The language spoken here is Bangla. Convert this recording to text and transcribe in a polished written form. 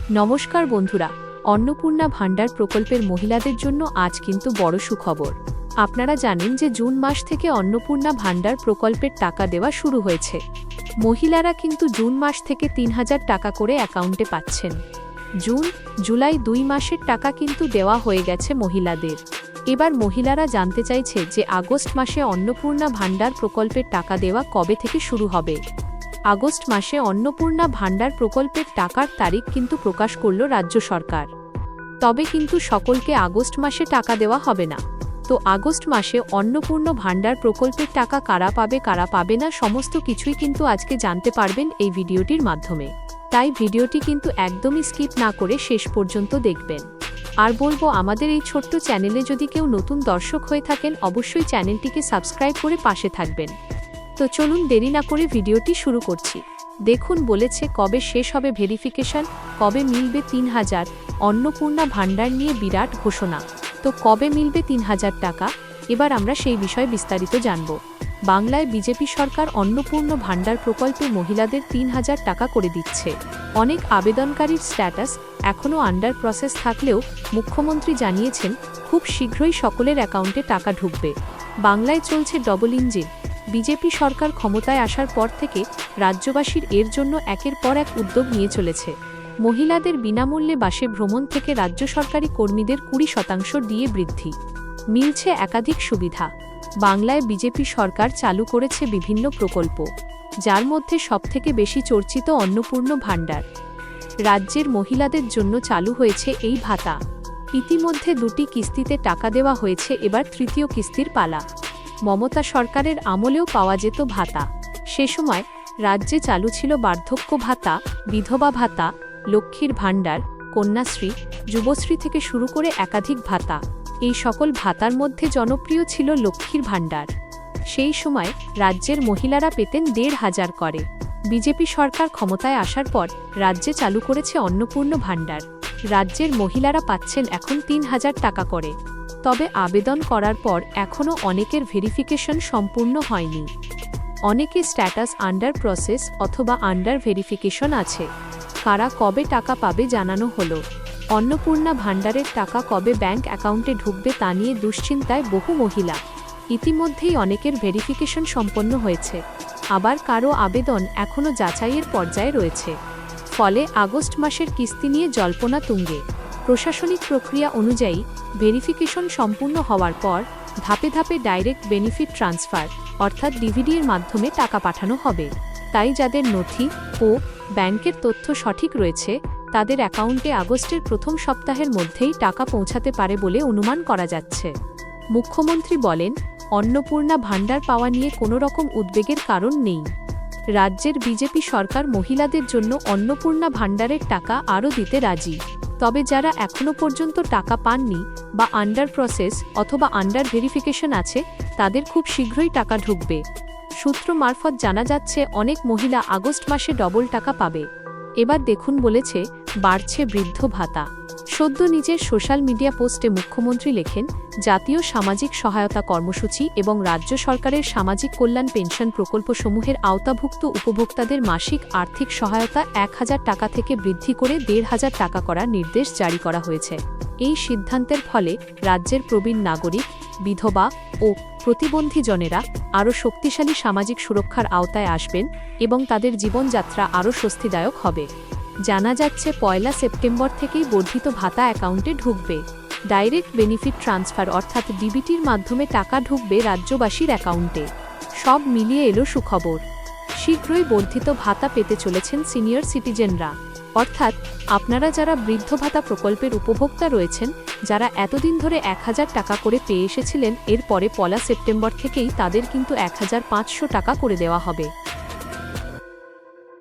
নমস্কার বন্ধুরা, অন্নপূর্ণা ভান্ডার প্রকল্পের মহিলাদের জন্য আজ কিন্তু বড় সুখবর। আপনারা জানেন যে জুন মাস থেকে অন্নপূর্ণা ভান্ডার প্রকল্পের টাকা দেওয়া শুরু হয়েছে। মহিলারা কিন্তু জুন মাস থেকে ৩,০০০ টাকা করে অ্যাকাউন্টে পাচ্ছেন। জুন, জুলাই ২ মাসের টাকা কিন্তু দেওয়া হয়ে গেছে মহিলাদের। এবার মহিলারা জানতে চাইছে যে আগস্ট মাসে অন্নপূর্ণা ভান্ডার প্রকল্পের টাকা দেওয়া কবে থেকে শুরু হবে। আগস্ট মাসে অন্নপূর্ণা ভান্ডার প্রকল্পের টাকার তারিখ কিন্তু প্রকাশ করল রাজ্য সরকার। তবে কিন্তু সকলকে আগস্ট মাসে টাকা দেওয়া হবে না। তো আগস্ট মাসে অন্নপূর্ণা ভান্ডার প্রকল্পের টাকা কারা পাবে না সমস্ত কিছুই কিন্তু আজকে জানতে পারবেন এই ভিডিওটির মাধ্যমে। তাই ভিডিওটি কিন্তু একদমই স্কিপ না করে শেষ পর্যন্ত দেখবেন। আর বলবো, আমাদের এই ছোট্ট চ্যানেলে যদি কেউ নতুন দর্শক হয়ে থাকেন অবশ্যই চ্যানেলটিকে সাবস্ক্রাইব করে পাশে থাকবেন। তো চলুন দেরি না করে ভিডিওটি শুরু করছি। দেখুন, বলেছে কবে শেষ হবে ভেরিফিকেশন, কবে মিলবে ৩,০০০। অন্নপূর্ণা ভান্ডার নিয়ে বিরাট ঘোষণা। তো কবে মিলবে ৩,০০০ টাকা, এবার আমরা সেই বিষয়ে বিস্তারিত জানব। বাংলায় বিজেপি সরকার অন্নপূর্ণা ভান্ডার প্রকল্পে মহিলাদের ৩,০০০ টাকা করে দিচ্ছে। অনেক আবেদনকারীর স্ট্যাটাস এখনও আন্ডার প্রসেস থাকলেও মুখ্যমন্ত্রী জানিয়েছেন খুব শীঘ্রই সকলের অ্যাকাউন্টে টাকা ঢুকবে। বাংলায় চলছে ডবল ইঞ্জিন। বিজেপি সরকার ক্ষমতায় আসার পর থেকে রাজ্যবাসীর এর জন্য একের পর এক উদ্যোগ নিয়ে চলেছে। মহিলাদের বিনামূল্যে বাসে ভ্রমণ থেকে রাজ্য সরকারি কর্মীদের ২০% দিয়ে বৃদ্ধি। মিলছে একাধিক সুবিধা। বাংলায় বিজেপি সরকার চালু করেছে বিভিন্ন প্রকল্প, যার মধ্যে সবথেকে বেশি চর্চিত অন্নপূর্ণা ভান্ডার। রাজ্যের মহিলাদের জন্য চালু হয়েছে এই ভাতা। ইতিমধ্যে ২টি কিস্তিতে টাকা দেওয়া হয়েছে, এবার তৃতীয় কিস্তির পালা। মমতা সরকারের আমলেও পাওয়া যেত ভাতা। সে সময় রাজ্যে চালু ছিল বার্ধক্য ভাতা, বিধবা ভাতা, লক্ষ্মীর ভাণ্ডার, কন্যাশ্রী, যুবশ্রী থেকে শুরু করে একাধিক ভাতা। এই সকল ভাতার মধ্যে জনপ্রিয় ছিল লক্ষ্মীর ভাণ্ডার। সেই সময় রাজ্যের মহিলারা পেতেন ১,৫০০ করে। বিজেপি সরকার ক্ষমতায় আসার পর রাজ্যে চালু করেছে অন্নপূর্ণা ভান্ডার। রাজ্যের মহিলারা পাচ্ছেন এখন ৩,০০০ টাকা করে। তবে আবেদন করার পর এখনও অনেকের ভেরিফিকেশন সম্পূর্ণ হয়নি। অনেকে স্ট্যাটাস আন্ডার প্রসেস অথবা আন্ডার ভেরিফিকেশন আছে। কারা কবে টাকা পাবে জানানো হলো। অন্নপূর্ণা ভান্ডারের টাকা কবে ব্যাংক অ্যাকাউন্টে ঢুকবে তা নিয়ে দুশ্চিন্তায় বহু মহিলা। ইতিমধ্যেই অনেকের ভেরিফিকেশন সম্পন্ন হয়েছে, আবার কারও আবেদন এখনও যাচাইয়ের পর্যায়ে রয়েছে। ফলে আগস্ট মাসের কিস্তি নিয়ে জল্পনা তুঙ্গে। প্রশাসনিক প্রক্রিয়া অনুযায়ী ভেরিফিকেশন সম্পূর্ণ হওয়ার পর ধাপে ধাপে ডাইরেক্ট বেনিফিট ট্রান্সফার অর্থাৎ ডিভিডির মাধ্যমে টাকা পাঠানো হবে। তাই যাদের নথি ও ব্যাংকের তথ্য সঠিক রয়েছে তাদের অ্যাকাউন্টে আগস্টের প্রথম সপ্তাহের মধ্যেই টাকা পৌঁছাতে পারে বলে অনুমান করা যাচ্ছে। মুখ্যমন্ত্রী বলেন, অন্নপূর্ণা ভান্ডার পাওয়া নিয়ে কোনো রকম উদ্বেগের কারণ নেই। রাজ্যের বিজেপি সরকার মহিলাদের জন্য অন্নপূর্ণা ভান্ডারের টাকা আরও দিতে রাজি। তবে যারা এখনও পর্যন্ত টাকা পাননি বা আন্ডার প্রসেস অথবা আন্ডার ভেরিফিকেশন আছে তাদের খুব শীঘ্রই টাকা ঢুকবে। সূত্র মারফত জানা যাচ্ছে অনেক মহিলা আগস্ট মাসে ডবল টাকা পাবে। এবার দেখুন, বলেছে বাড়ছে বৃদ্ধ ভাতা। সদ্য নিজের সোশ্যাল মিডিয়া পোস্টে মুখ্যমন্ত্রী লেখেন, জাতীয় সামাজিক সহায়তা কর্মসূচি এবং রাজ্য সরকারের সামাজিক কল্যাণ পেনশন প্রকল্পসমূহের আওতাভুক্ত উপভোক্তাদের মাসিক আর্থিক সহায়তা ১,০০০ টাকা থেকে বৃদ্ধি করে ১,৫০০ টাকা করার নির্দেশ জারি করা হয়েছে। এই সিদ্ধান্তের ফলে রাজ্যের প্রবীণ নাগরিক, বিধবা ও প্রতিবন্ধীজনেরা আরও শক্তিশালী সামাজিক সুরক্ষার আওতায় আসবেন এবং তাদের জীবনযাত্রা আরও স্বস্তিদায়ক হবে। জানা যাচ্ছে ১ সেপ্টেম্বর থেকেই বর্ধিত ভাতা অ্যাকাউন্টে ঢুকবে। ডাইরেক্ট বেনিফিট ট্রান্সফার অর্থাৎ ডিবিটির মাধ্যমে টাকা ঢুকবে রাজ্যবাসীর অ্যাকাউন্টে। সব মিলিয়ে এলো সুখবর। শীঘ্রই বর্ধিত ভাতা পেতে চলেছেন সিনিয়র সিটিজেনরা। অর্থাৎ আপনারা যারা বৃদ্ধ ভাতা প্রকল্পের উপভোক্তা রয়েছেন, যারা এতদিন ধরে ১,০০০ টাকা করে পেয়ে এসেছিলেন, এরপরে ১ সেপ্টেম্বর থেকেই তাদের কিন্তু ১,৫০০ টাকা করে দেওয়া হবে।